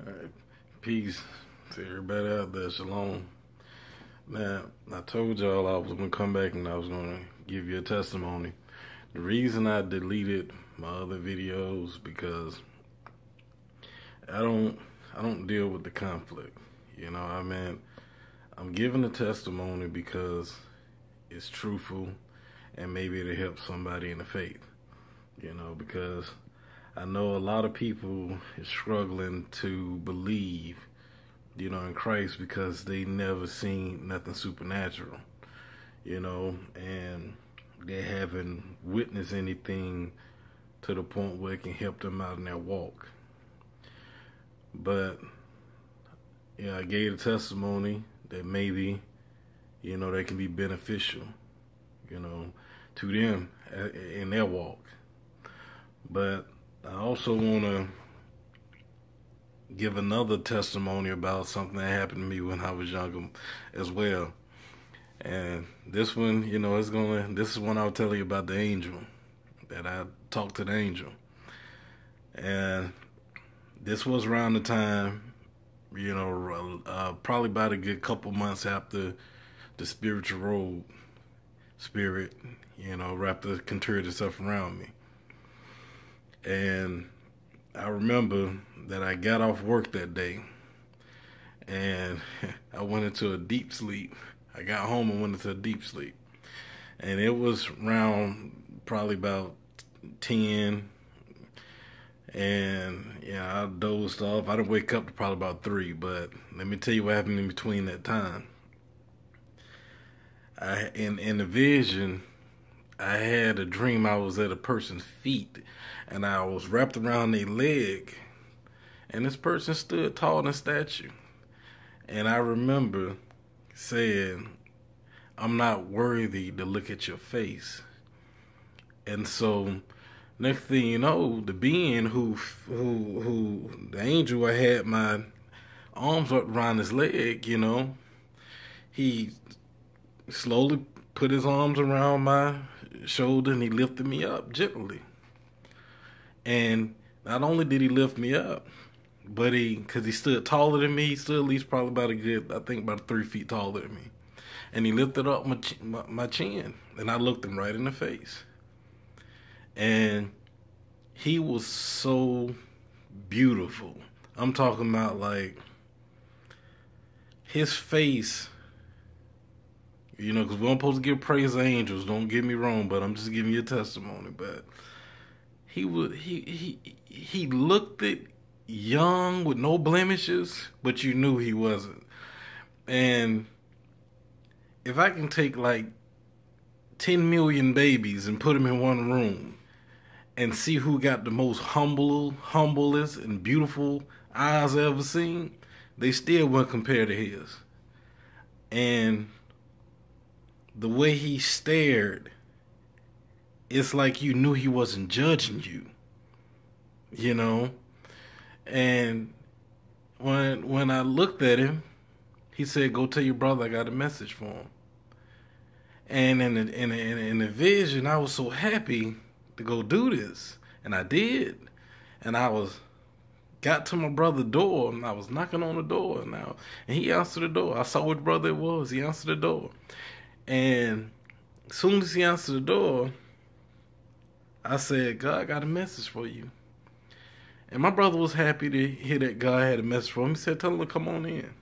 All right. Peace to everybody out there. Shalom. Now, I told y'all I was going to come back and I was going to give you a testimony. The reason I deleted my other videos because I don't deal with the conflict. You know, I'm giving a testimony because it's truthful and maybe it'll help somebody in the faith. You know, because I know a lot of people is struggling to believe, you know, in Christ because they never seen nothing supernatural, you know, and they haven't witnessed anything to the point where it can help them out in their walk. But, yeah, I gave a testimony that maybe, you know, they can be beneficial, you know, to them in their walk. But I also want to give another testimony about something that happened to me when I was younger as well. And this one, you know, this is when I'll tell you about the angel, that I talked to the angel. And this was around the time, you know, probably about a good couple months after the spiritual road spirit, you know, wrapped the contorted stuff around me. And I remember that I got off work that day and I went into a deep sleep. I got home and went into a deep sleep. And it was around probably about 10. And yeah, I dozed off. I didn't wake up to probably about 3, but let me tell you what happened in between that time. In the vision, I had a dream I was at a person's feet and I was wrapped around their leg and this person stood tall in statue. And I remember saying, I'm not worthy to look at your face. And so next thing you know, the being who the angel, I had my arms up around his leg, you know, he slowly put his arms around my shoulder and he lifted me up gently. And not only did he lift me up, but because he stood taller than me, he stood at least probably about a good, I think about 3 feet taller than me. And he lifted up my chin and I looked him right in the face. And he was so beautiful. I'm talking about like his face, you know, because we're supposed to give praise to angels, don't get me wrong, but I'm just giving you a testimony. But he looked it young with no blemishes, but you knew he wasn't. And if I can take like 10 million babies and put them in one room and see who got the most humblest and beautiful eyes I ever seen, they still wouldn't compare to his. And the way he stared, it's like you knew he wasn't judging you, you know? And when I looked at him, he said, go tell your brother I got a message for him. And in the vision, I was so happy to go do this. And I did. And got to my brother's door and I was knocking on the door now. And he answered the door. I saw what brother it was. He answered the door. And as soon as he answered the door, I said, God got a message for you. And my brother was happy to hear that God had a message for him. He said, tell him to come on in.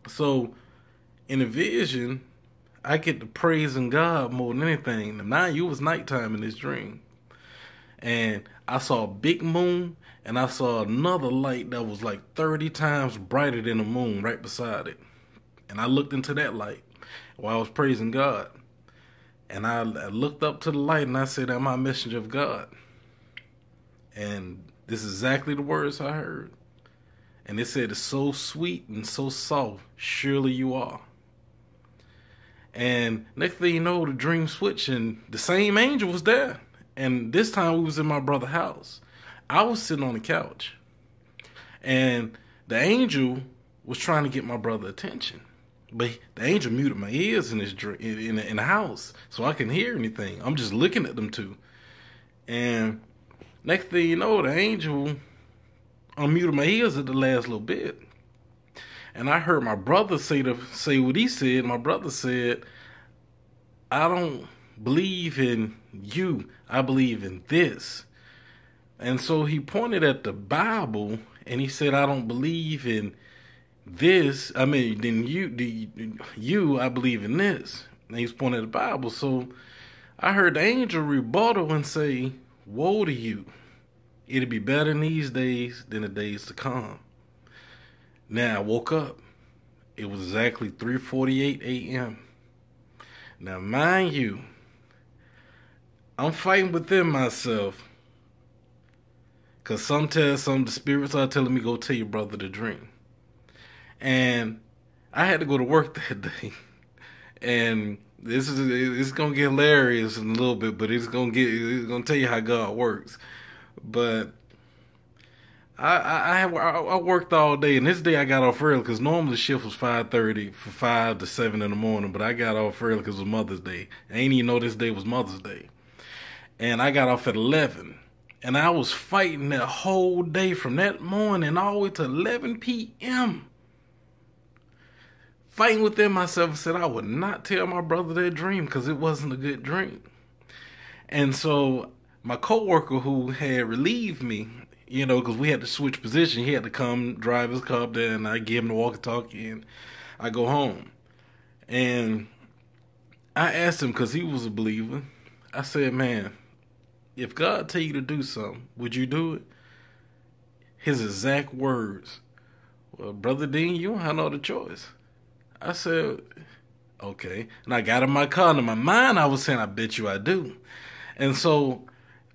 So in the vision, I get to praising God more than anything. Now it was nighttime in this dream. And I saw a big moon and I saw another light that was like 30 times brighter than the moon right beside it. And I looked into that light while I was praising God. And I looked up to the light and I said, I'm a messenger of God. And this is exactly the words I heard. And it said, it's so sweet and so soft, surely you are. And next thing you know, the dream switched and the same angel was there. And this time we was in my brother's house. I was sitting on the couch. And the angel was trying to get my brother's attention. But the angel muted my ears in the house, so I couldn't hear anything. I'm just looking at them two. And next thing you know, the angel unmuted my ears at the last little bit. And I heard my brother say what he said. My brother said, I don't believe in you. I believe in this. And so he pointed at the Bible and he said, I don't believe in this. I mean, then you, I believe in this. And he's pointing at the Bible. So I heard the angel rebuttal and say, woe to you. It'll be better in these days than the days to come. Now I woke up. It was exactly 3:48 a.m. Now, mind you, I'm fighting within myself. Because sometimes some of the spirits are telling me, go tell your brother the dream. And I had to go to work that day. And it's going to get hilarious in a little bit, but it's going to tell you how God works. But I worked all day, and this day I got off early because normally the shift was 5:30 from 5 to 7 in the morning, but I got off early because it was Mother's Day. I ain't even know this day was Mother's Day. And I got off at 11, and I was fighting that whole day from that morning all the way to 11 p.m. Fighting within myself. I said I would not tell my brother that dream because it wasn't a good dream. And so my coworker who had relieved me, you know, because we had to switch position. He had to come drive his car up there, and I give him the walkie-talkie, and I go home. And I asked him, because he was a believer, I said, man, if God tell you to do something, would you do it? His exact words, well, Brother Dean, you don't have no other choice. I said, okay. And I got in my car, and in my mind, I was saying, I bet you I do. And so,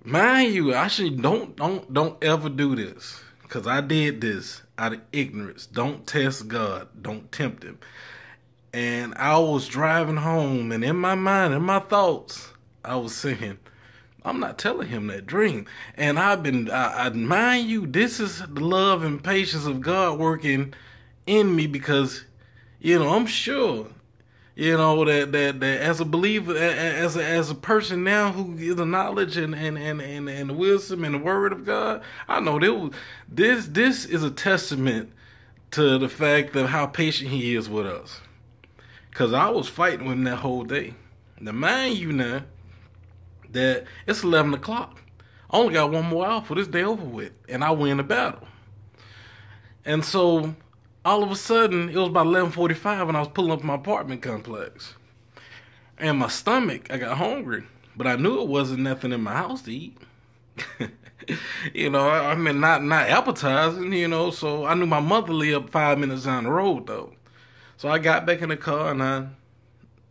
mind you, I should don't ever do this, because I did this out of ignorance. Don't test God. Don't tempt him. And I was driving home, and in my mind, in my thoughts, I was saying, I'm not telling him that dream. And I mind you, this is the love and patience of God working in me, because, you know, I'm sure, you know, that as a believer, as a person now who gives the knowledge and the wisdom and the word of God, I know this is a testament to the fact of how patient he is with us. Because I was fighting with him that whole day. Now, mind you now, that it's 11 o'clock. I only got one more hour for this day over with, and I win the battle. And so, all of a sudden, it was about 11:45 when I was pulling up my apartment complex. And my stomach, I got hungry, but I knew it wasn't nothing in my house to eat. You know, I mean, not appetizing, you know, so I knew my mother lived 5 minutes down the road, though. So I got back in the car, and I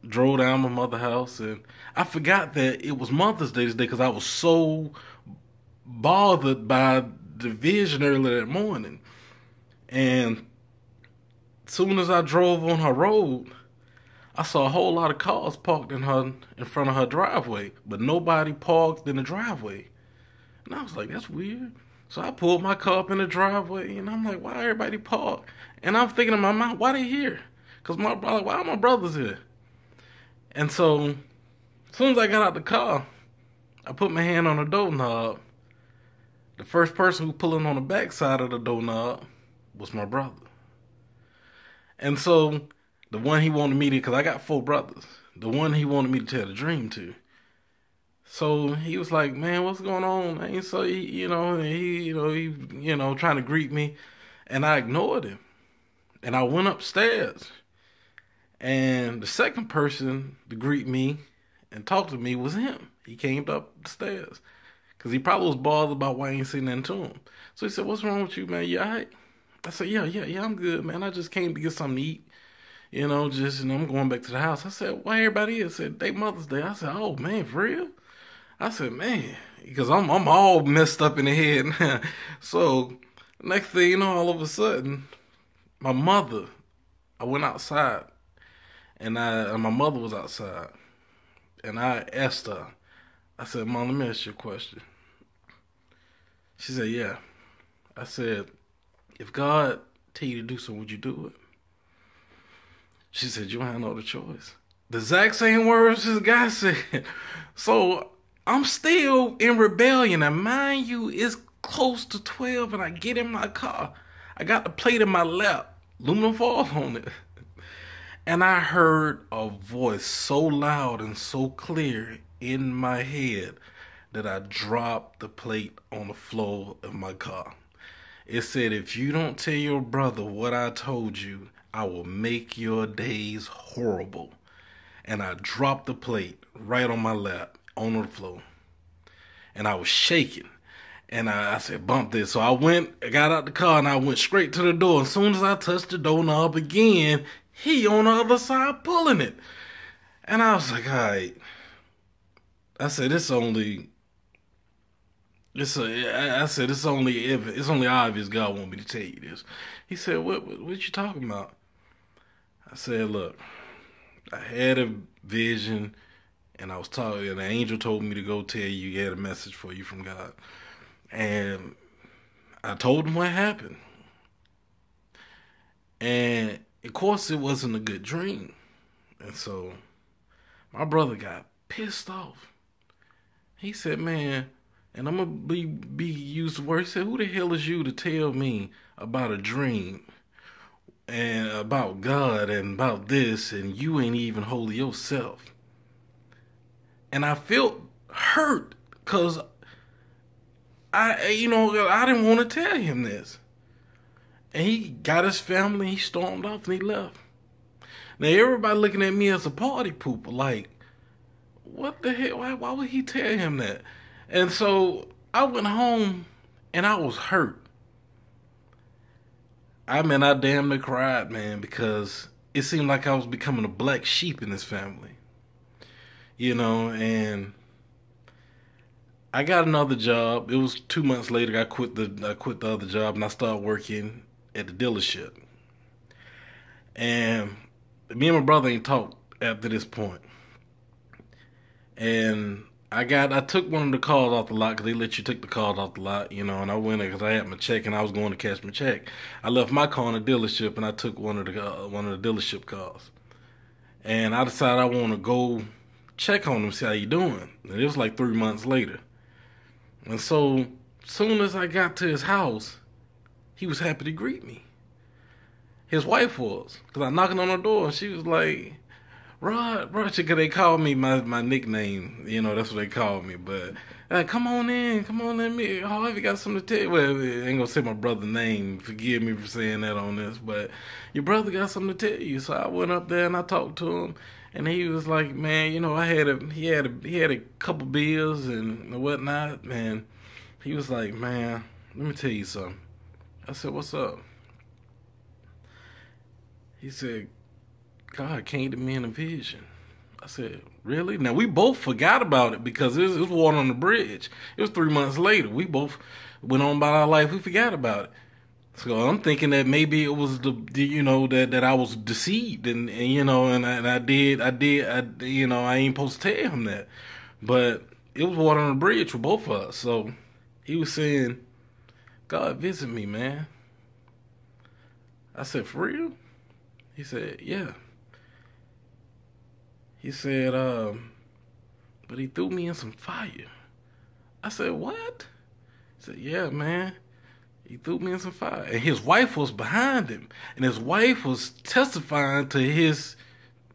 drove down my mother's house, and I forgot that it was Mother's Day this day because I was so bothered by the vision earlier that morning. And as soon as I drove on her road, I saw a whole lot of cars parked in front of her driveway, but nobody parked in the driveway. And I was like, that's weird. So I pulled my car up in the driveway, and I'm like, why everybody parked? And I'm thinking in my mind, why they here? Because why are my brothers here? And so, as soon as I got out the car, I put my hand on the doorknob. The first person who pulling on the back side of the doorknob was my brother. And so, the one he wanted me to, because I got 4 brothers, the one he wanted me to tell the dream to. So he was like, man, what's going on? And so he trying to greet me, and I ignored him. And I went upstairs. And the second person to greet me and talk to me was him. He came up the stairs because he probably was bothered about why I ain't saying nothing to him. So he said, what's wrong with you, man? You all right? I said, yeah, I'm good, man. I just came to get something to eat. You know, I'm going back to the house. I said, why everybody here? I said, they Mother's Day. I said, oh, man, for real? I said, man, because I'm all messed up in the head. So next thing you know, all of a sudden, my mother, I went outside. And my mother was outside, and I asked her, I said, Mom, let me ask you a question. She said, yeah. I said, if God tell you to do something, would you do it? She said, you don't have no other choice. The exact same words this guy said. So I'm still in rebellion. And mind you, it's close to 12 and I get in my car. I got the plate in my lap, aluminum foil on it. And I heard a voice so loud and so clear in my head that I dropped the plate on the floor of my car. It said, if you don't tell your brother what I told you, I will make your days horrible. And I dropped the plate right on my lap, on the floor. And I was shaking. And I said, bump this. So I got out the car and I went straight to the door. As soon as I touched the doorknob again, he on the other side pulling it. And I was like, all right. I said, it's only obvious God want me to tell you this. He said, what you talking about? I said, look, I had a vision and I was talking, and the angel told me to go tell you he had a message for you from God. And I told him what happened. And of course it wasn't a good dream. And so my brother got pissed off. He said, man, and I'm going to be used the word. He said, who the hell is you to tell me about a dream and about God and about this, and you ain't even holy yourself? And I felt hurt because I didn't want to tell him this. And he got his family, he stormed off and he left. Now everybody looking at me as a party pooper, like, what the hell? Why would he tell him that? And so I went home and I was hurt. I damn near cried, man, because it seemed like I was becoming a black sheep in this family. And I got another job. It was 2 months later. I quit the other job and I started working at the dealership. And me and my brother ain't talked after this point. And I took one of the cars off the lot because they let you take the cars off the lot, and I went there because I had my check and I was going to cash my check. I left my car in the dealership and I took one of the dealership cars. And I decided I want to go check on him, see how he doing. And it was like 3 months later. And so, soon as I got to his house, he was happy to greet me. His wife was, because I knocked on her door and she was like, Rod, because they called me my nickname, that's what they called me. But come on in, me. Oh, have you got something to tell you? Well, I ain't gonna say my brother's name. Forgive me for saying that on this, but your brother got something to tell you. So I went up there and I talked to him, and he was like, man, he had a couple beers and whatnot, and he was like, man, let me tell you something. I said, what's up? He said, God came to me in a vision. I said, really? Now, we both forgot about it because it was water on the bridge. It was 3 months later. We both went on about our life. We forgot about it. So I'm thinking that maybe it was that I was deceived and I ain't supposed to tell him that. But it was water on the bridge for both of us. So he was saying, God visit me, man. I said, for real? He said, yeah. He said, but he threw me in some fire. I said, what? He said, yeah, man. He threw me in some fire. And his wife was behind him. And his wife was testifying to his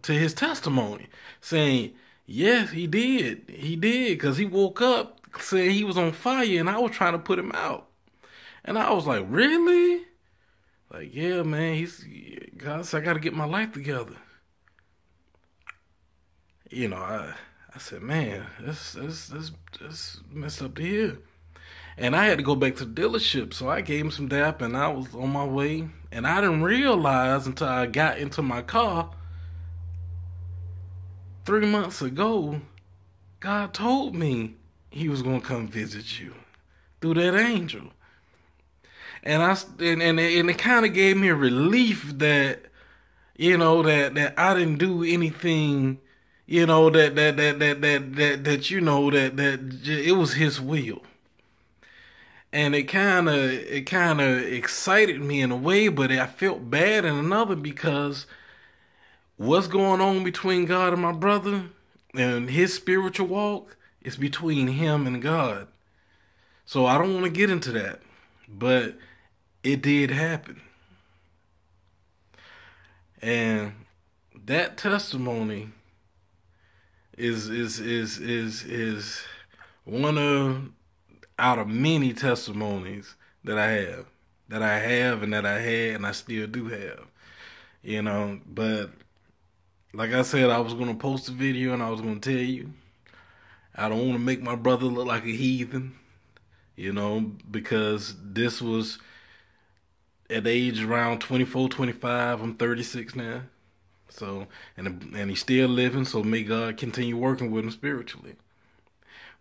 testimony. Saying, yes, he did. He did. Because he woke up saying he was on fire and I was trying to put him out. And I was like, really? Like, yeah, man. God said, I got to get my life together. I said, man, that's messed up to hear. And I had to go back to the dealership, so I gave him some dap, and I was on my way. And I didn't realize until I got into my car 3 months ago, God told me he was going to come visit you through that angel. And it kind of gave me a relief that, that I didn't do anything, that it was his will. And it kind of excited me in a way, but I felt bad in another because what's going on between God and my brother and his spiritual walk is between him and God. So I don't want to get into that, but it did happen. And that testimony is one of out of many testimonies that I have and that I had and I still do have. But like I said, I was gonna post a video and I was gonna tell you I don't want to make my brother look like a heathen, because this was at the age around 24, 25. I'm 36 now. So, and he's still living, so may God continue working with him spiritually.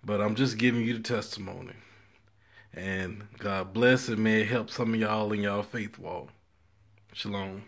But I'm just giving you the testimony. And God bless and may it help some of y'all in y'all faith walk. Shalom.